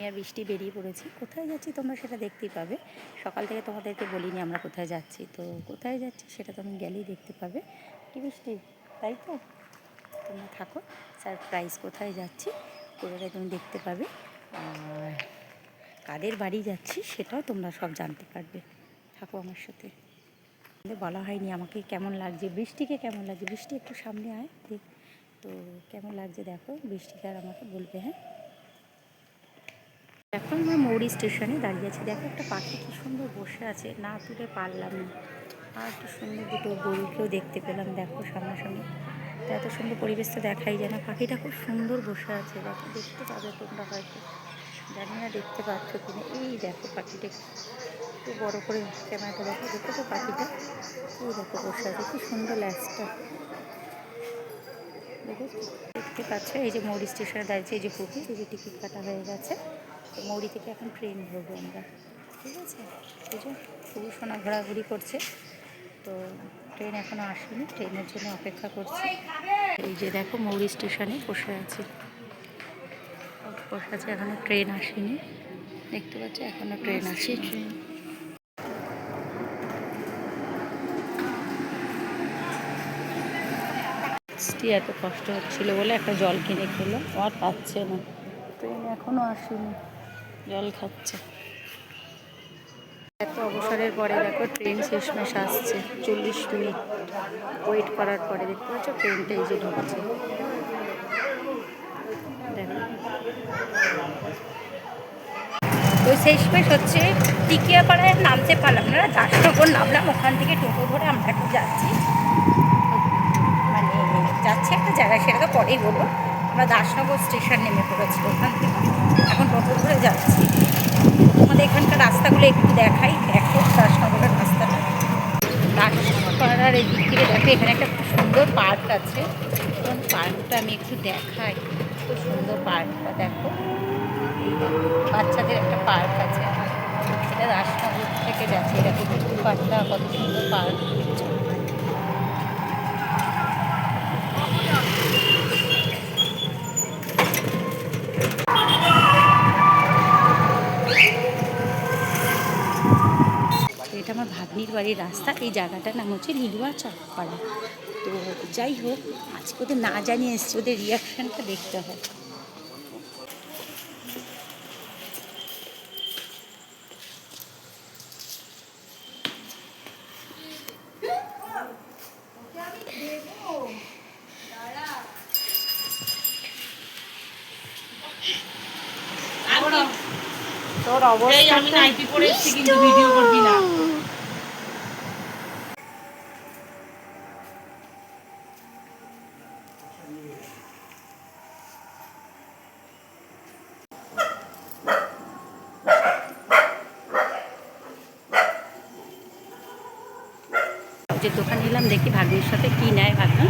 আর বৃষ্টি বেরিয়ে পড়েছি। কোথায় যাচ্ছি তোমরা সেটা দেখতেই পাবে। সকাল থেকে তোমাদেরকে বলিনি আমরা কোথায় যাচ্ছি, তো কোথায় যাচ্ছি সেটা তুমি গেলেই দেখতে পাবে। কি বৃষ্টি, তাই তো? তোমরা থাকো, সারপ্রাইজ কোথায় যাচ্ছি পুরোটাই তুমি দেখতে পাবে। আর কাদের বাড়ি যাচ্ছি সেটাও তোমরা সব জানতে পারবে। থাকো আমার সাথে। বলা হয়নি আমাকে কেমন লাগছে, বৃষ্টিকে কেমন লাগছে। বৃষ্টি একটু সামনে আয় দেখ তো কেমন লাগছে, দেখো বৃষ্টিকে আর আমাকে বলবে। হ্যাঁ, এখন আমরা মৌরি স্টেশনে দাঁড়িয়ে আছি। দেখো একটা পাখি কি সুন্দর বসে আছে, না তুলে পারলাম না। আর কি সুন্দর দুটো গরুকেও দেখতে পেলাম, দেখো সামনাসামনি। তো এত সুন্দর পরিবেশ তো দেখাই যায় না। পাখিটা খুব সুন্দর বসে আছে, দেখো দেখতে পাবে তোমরা হয়তো, জানি না দেখতে পাচ্ছ কিনা। এই দেখো পাখিটা একটু বড় করে ক্যামেরাটা দেখো, দেখো তো পাখিটা। এই দেখো বসে আছে, কি সুন্দর ল্যাসটা, দেখেছো? দেখতে পাচ্ছ এই যে মৌরি স্টেশনে দাঁড়িয়েছে, এই যে পুকুর, এই যে টিকিট কাটা হয়ে গেছে। তো মৌরি থেকে এখন ট্রেন ধরবো আমরা, ঠিক আছে? এই যে খুবই সোনা ঘোরাঘুরি করছে, তো ট্রেন এখনও আসেনি, ট্রেনের জন্য অপেক্ষা করছি। এই যে দেখো মৌরি স্টেশনে বসে আছে, বসে আছে, এখনও ট্রেন আসেনি। দেখতে পাচ্ছ এখনও ট্রেন আসেনি। এত কষ্ট হচ্ছিল বলে একটা জল কিনে খেলো, আর পাচ্ছে না। ট্রেন এখনও আসেনি, জল খাচ্ছে। এত অবসরের পরে দেখো ট্রেন শেষমেশ আসছে। 40 মিনিট ওয়েট করার পরে দেখতে পাচ্ছ ট্রেনটা এই যে ঢুকছে, দেখো। তো শেষমেশ হচ্ছে টিকিয়াপাড়ায় নামতে পারলাম না, দাসনগর নামলাম। ওখান থেকে টোটো ধরে আমরা এখন যাচ্ছি, মানে যাচ্ছি একটা জায়গায়, সেটা তো পরেই বলবো। আমরা দাসনগর স্টেশন নেমে পড়েছি, ওখান থেকে এখন টোটো ধরে যাচ্ছি। আমাদের এখানকার রাস্তাগুলো একটু দেখাই, দেখো দাসনগরের রাস্তাটা। দাসপাড়ার এই দিক থেকে দেখো এখানে একটা খুব সুন্দর পার্ক আছে। পার্কটা আমি একটু দেখাই, খুব সুন্দর পার্কটা দেখো। এই বাচ্চাদের একটা পার্ক আছে, এটা দাসনগর থেকে যাচ্ছে। দেখো পুকুর পাড়টা কত সুন্দর পার্ক। এটা আমার ভাগ্নির বাড়ির রাস্তা। এই জায়গাটার নাম হচ্ছে লিলুয়া চকপাড়া। তো যাই হোক, আজকে ওদের না জানিয়ে এসছি, ওদের রিয়াকশানটা দেখতে হয়। তোর অবস্থা, আমি নাইটি পরে এসেছি কিন্তু ভিডিও করবি না। যে দোকান এলাম, দেখি ভাগ্নির সাথে কি নেয় ভাগ্না।